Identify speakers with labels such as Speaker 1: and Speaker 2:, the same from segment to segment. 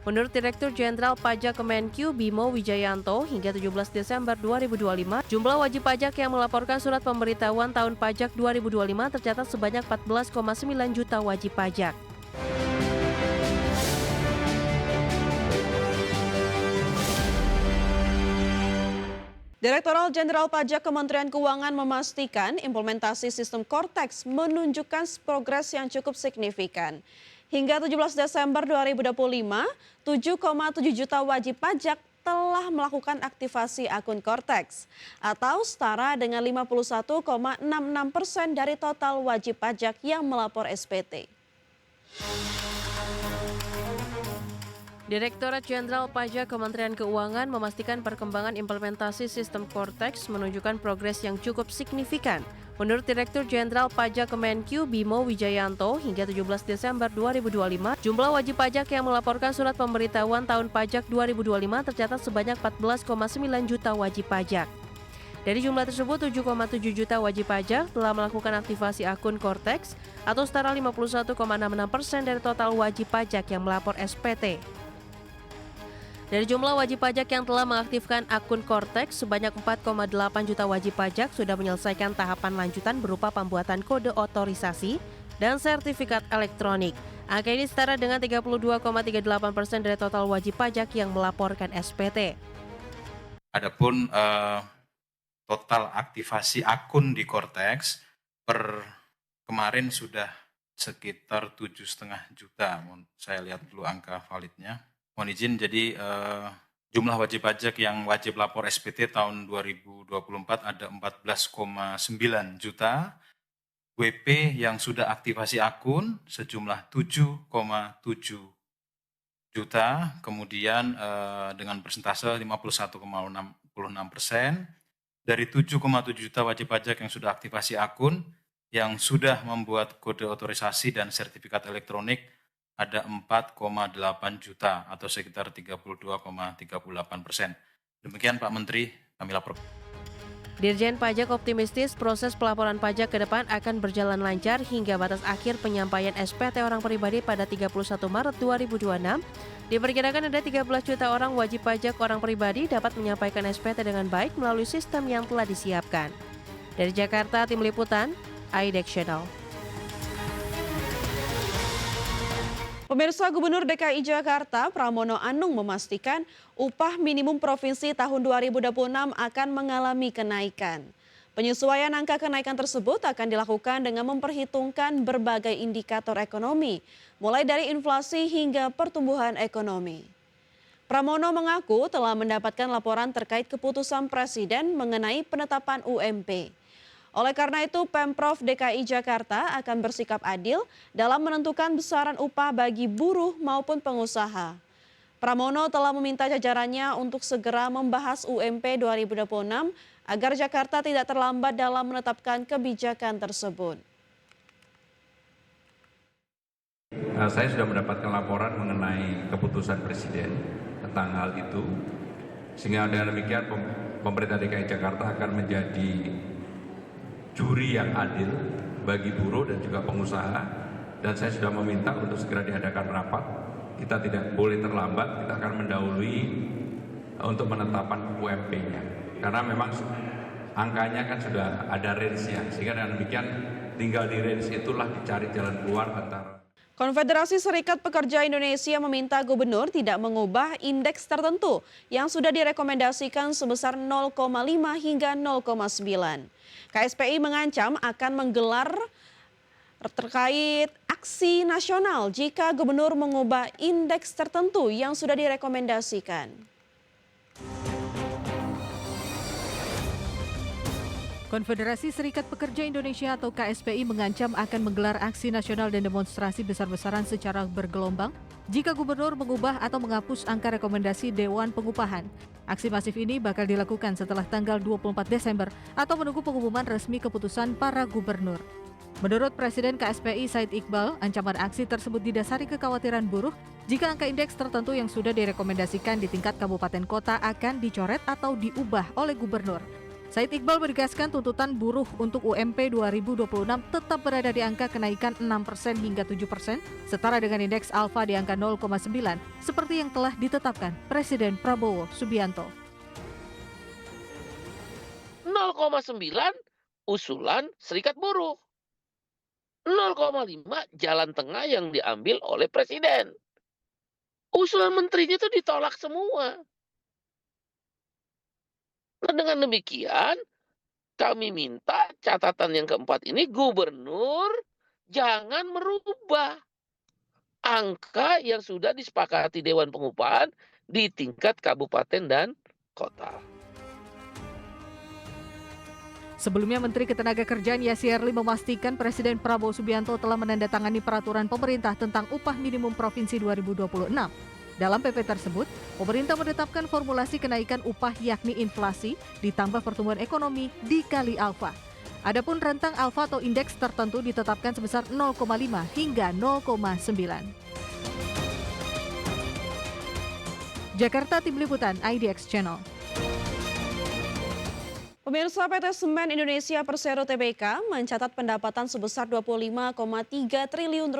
Speaker 1: Menurut Direktur Jenderal Pajak Kemenkyu Bimo Wijayanto, hingga 17 Desember 2025, jumlah wajib pajak yang melaporkan surat pemberitahuan tahun pajak 2025 tercatat sebanyak 14,9 juta wajib pajak.
Speaker 2: Direktorat Jenderal Pajak Kementerian Keuangan memastikan implementasi sistem Cortex menunjukkan progres yang cukup signifikan. Hingga 17 Desember 2025, 7,7 juta wajib pajak telah melakukan aktivasi akun Cortex atau setara dengan 51,66% dari total wajib pajak yang melapor SPT.
Speaker 1: Direktorat Jenderal Pajak Kementerian Keuangan memastikan perkembangan implementasi sistem Cortex menunjukkan progres yang cukup signifikan. Menurut Direktur Jenderal Pajak Kemenkyu Bimo Wijayanto, hingga 17 Desember 2025, jumlah wajib pajak yang melaporkan surat pemberitahuan tahun pajak 2025 tercatat sebanyak 14,9 juta wajib pajak. Dari jumlah tersebut, 7,7 juta wajib pajak telah melakukan aktivasi akun Cortex atau setara 51,66% dari total wajib pajak yang melapor SPT. Dari jumlah wajib pajak yang telah mengaktifkan akun Cortex, sebanyak 4,8 juta wajib pajak sudah menyelesaikan tahapan lanjutan berupa pembuatan kode otorisasi dan sertifikat elektronik. Angka ini setara dengan 32,38% dari total wajib pajak yang melaporkan SPT.
Speaker 3: Adapun total aktivasi akun di Cortex per kemarin sudah sekitar 7,5 juta. Saya lihat dulu angka validnya. Mohon izin, jadi jumlah wajib pajak yang wajib lapor SPT tahun 2024 ada 14,9 juta, WP yang sudah aktivasi akun sejumlah 7,7 juta, kemudian dengan persentase 51,66%, dari 7,7 juta wajib pajak yang sudah aktivasi akun, yang sudah membuat kode otorisasi dan sertifikat elektronik, ada 4,8 juta atau sekitar 32,38%. Demikian Pak Menteri, kami lapor.
Speaker 1: Dirjen Pajak optimistis proses pelaporan pajak ke depan akan berjalan lancar hingga batas akhir penyampaian SPT orang pribadi pada 31 Maret 2026. Diperkirakan ada 13 juta orang wajib pajak orang pribadi dapat menyampaikan SPT dengan baik melalui sistem yang telah disiapkan. Dari Jakarta, Tim Liputan, IDEX Channel.
Speaker 2: Pemirsa, Gubernur DKI Jakarta Pramono Anung memastikan upah minimum provinsi tahun 2026 akan mengalami kenaikan. Penyesuaian angka kenaikan tersebut akan dilakukan dengan memperhitungkan berbagai indikator ekonomi, mulai dari inflasi hingga pertumbuhan ekonomi. Pramono mengaku telah mendapatkan laporan terkait keputusan Presiden mengenai penetapan UMP. Oleh karena itu, Pemprov DKI Jakarta akan bersikap adil dalam menentukan besaran upah bagi buruh maupun pengusaha. Pramono telah meminta jajarannya untuk segera membahas UMP 2026 agar Jakarta tidak terlambat dalam menetapkan kebijakan tersebut.
Speaker 4: Saya sudah mendapatkan laporan mengenai keputusan Presiden tentang hal itu, sehingga dengan demikian pemerintah DKI Jakarta akan menjadi juri yang adil bagi buruh dan juga pengusaha, dan saya sudah meminta untuk segera diadakan rapat. Kita tidak boleh terlambat, kita akan mendahului untuk penetapan UMP-nya, karena memang angkanya kan sudah ada range-nya, sehingga dengan demikian tinggal di range itulah dicari jalan keluar antara.
Speaker 2: Konfederasi Serikat Pekerja Indonesia meminta gubernur tidak mengubah indeks tertentu yang sudah direkomendasikan sebesar 0,5 hingga 0,9. KSPI mengancam akan menggelar terkait aksi nasional jika gubernur mengubah indeks tertentu yang sudah direkomendasikan.
Speaker 5: Konfederasi Serikat Pekerja Indonesia atau KSPI mengancam akan menggelar aksi nasional dan demonstrasi besar-besaran secara bergelombang jika gubernur mengubah atau menghapus angka rekomendasi Dewan Pengupahan. Aksi masif ini bakal dilakukan setelah tanggal 24 Desember atau menunggu pengumuman resmi keputusan para gubernur. Menurut Presiden KSPI Said Iqbal, ancaman aksi tersebut didasari kekhawatiran buruh jika angka indeks tertentu yang sudah direkomendasikan di tingkat kabupaten kota akan dicoret atau diubah oleh gubernur. Said Iqbal menegaskan tuntutan buruh untuk UMP 2026 tetap berada di angka kenaikan 6% hingga 7%, setara dengan indeks alfa di angka 0,9, seperti yang telah ditetapkan Presiden Prabowo Subianto.
Speaker 6: 0,9 usulan Serikat Buruh. 0,5 jalan tengah yang diambil oleh Presiden. Usulan menterinya itu ditolak semua. Nah, dengan demikian, kami minta catatan yang keempat ini, gubernur jangan merubah angka yang sudah disepakati Dewan Pengupahan di tingkat kabupaten dan kota.
Speaker 5: Sebelumnya, Menteri Ketenagakerjaan Yasirli memastikan Presiden Prabowo Subianto telah menandatangani peraturan pemerintah tentang upah minimum provinsi 2026. Dalam PP tersebut, pemerintah menetapkan formulasi kenaikan upah yakni inflasi ditambah pertumbuhan ekonomi dikali alfa. Adapun rentang alfa atau indeks tertentu ditetapkan sebesar 0,5 hingga 0,9. Jakarta, Tim Liputan IDX Channel.
Speaker 2: Pemirsa, PT Semen Indonesia Persero Tbk mencatat pendapatan sebesar Rp25,3 triliun,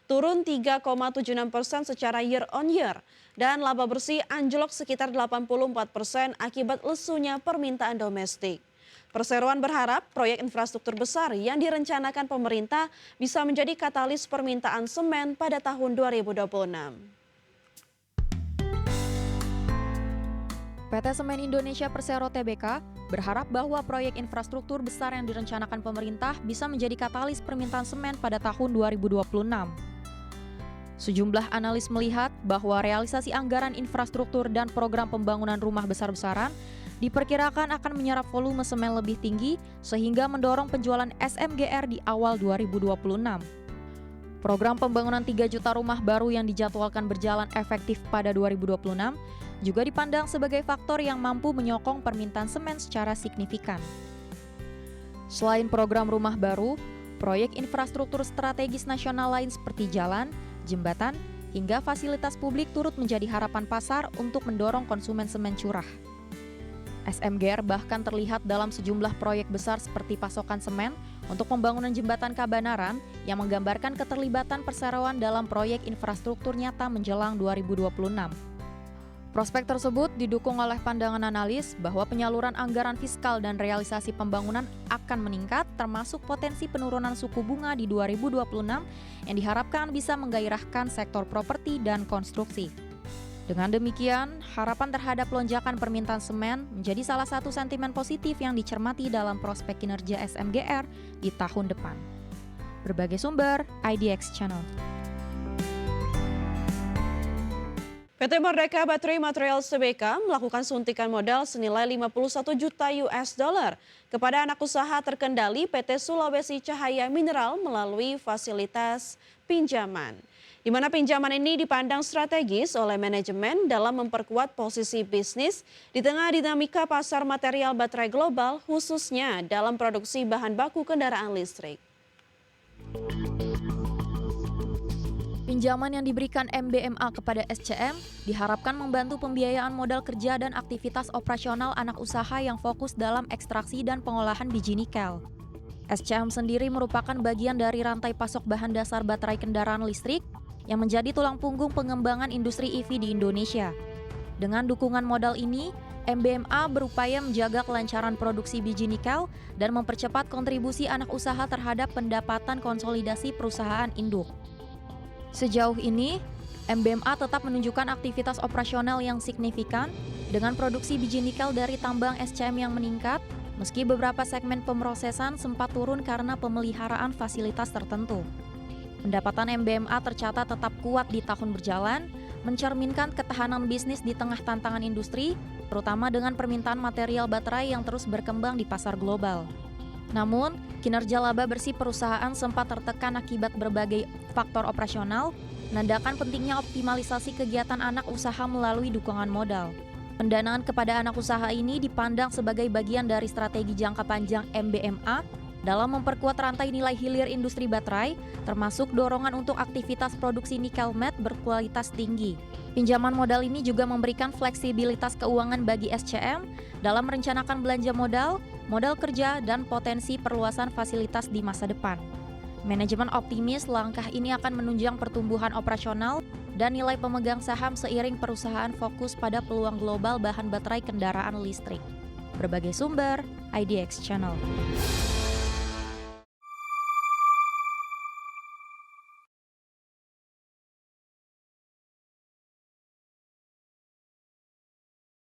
Speaker 2: turun 3,76% secara year on year, dan laba bersih anjlok sekitar 84% akibat lesunya permintaan domestik. Perseroan berharap proyek infrastruktur besar yang direncanakan pemerintah bisa menjadi katalis permintaan semen pada tahun 2026.
Speaker 7: PT Semen Indonesia Persero Tbk berharap bahwa proyek infrastruktur besar yang direncanakan pemerintah bisa menjadi katalis permintaan semen pada tahun 2026. Sejumlah analis melihat bahwa realisasi anggaran infrastruktur dan program pembangunan rumah besar-besaran diperkirakan akan menyerap volume semen lebih tinggi sehingga mendorong penjualan SMGR di awal 2026. Program pembangunan 3 juta rumah baru yang dijadwalkan berjalan efektif pada 2026 juga dipandang sebagai faktor yang mampu menyokong permintaan semen secara signifikan. Selain program rumah baru, proyek infrastruktur strategis nasional lain seperti jalan, jembatan, hingga fasilitas publik turut menjadi harapan pasar untuk mendorong konsumen semen curah. SMGR bahkan terlihat dalam sejumlah proyek besar seperti pasokan semen untuk pembangunan jembatan Kabanaran yang menggambarkan keterlibatan perseroan dalam proyek infrastruktur nyata menjelang 2026. Prospek tersebut didukung oleh pandangan analis bahwa penyaluran anggaran fiskal dan realisasi pembangunan akan meningkat, termasuk potensi penurunan suku bunga di 2026 yang diharapkan bisa menggairahkan sektor properti dan konstruksi. Dengan demikian, harapan terhadap lonjakan permintaan semen menjadi salah satu sentimen positif yang dicermati dalam prospek kinerja SMGR di tahun depan. Berbagai sumber, IDX Channel.
Speaker 2: PT Merdeka Battery Materials Tbk melakukan suntikan modal senilai 51 juta US dollar kepada anak usaha terkendali PT Sulawesi Cahaya Mineral melalui fasilitas pinjaman, di mana pinjaman ini dipandang strategis oleh manajemen dalam memperkuat posisi bisnis di tengah dinamika pasar material baterai global, khususnya dalam produksi bahan baku kendaraan listrik.
Speaker 7: Pinjaman yang diberikan MBMA kepada SCM diharapkan membantu pembiayaan modal kerja dan aktivitas operasional anak usaha yang fokus dalam ekstraksi dan pengolahan biji nikel. SCM sendiri merupakan bagian dari rantai pasok bahan dasar baterai kendaraan listrik yang menjadi tulang punggung pengembangan industri EV di Indonesia. Dengan dukungan modal ini, MBMA berupaya menjaga kelancaran produksi biji nikel dan mempercepat kontribusi anak usaha terhadap pendapatan konsolidasi perusahaan induk. Sejauh ini, MBMA tetap menunjukkan aktivitas operasional yang signifikan dengan produksi biji nikel dari tambang SCM yang meningkat, meski beberapa segmen pemrosesan sempat turun karena pemeliharaan fasilitas tertentu. Pendapatan MBMA tercatat tetap kuat di tahun berjalan, mencerminkan ketahanan bisnis di tengah tantangan industri, terutama dengan permintaan material baterai yang terus berkembang di pasar global. Namun, kinerja laba bersih perusahaan sempat tertekan akibat berbagai faktor operasional, menandakan pentingnya optimalisasi kegiatan anak usaha melalui dukungan modal. Pendanaan kepada anak usaha ini dipandang sebagai bagian dari strategi jangka panjang MBMA dalam memperkuat rantai nilai hilir industri baterai, termasuk dorongan untuk aktivitas produksi nikel matte berkualitas tinggi. Pinjaman modal ini juga memberikan fleksibilitas keuangan bagi SCM dalam merencanakan belanja modal, modal kerja, dan potensi perluasan fasilitas di masa depan. Manajemen optimis langkah ini akan menunjang pertumbuhan operasional dan nilai pemegang saham seiring perusahaan fokus pada peluang global bahan baterai kendaraan listrik. Berbagai sumber, IDX Channel.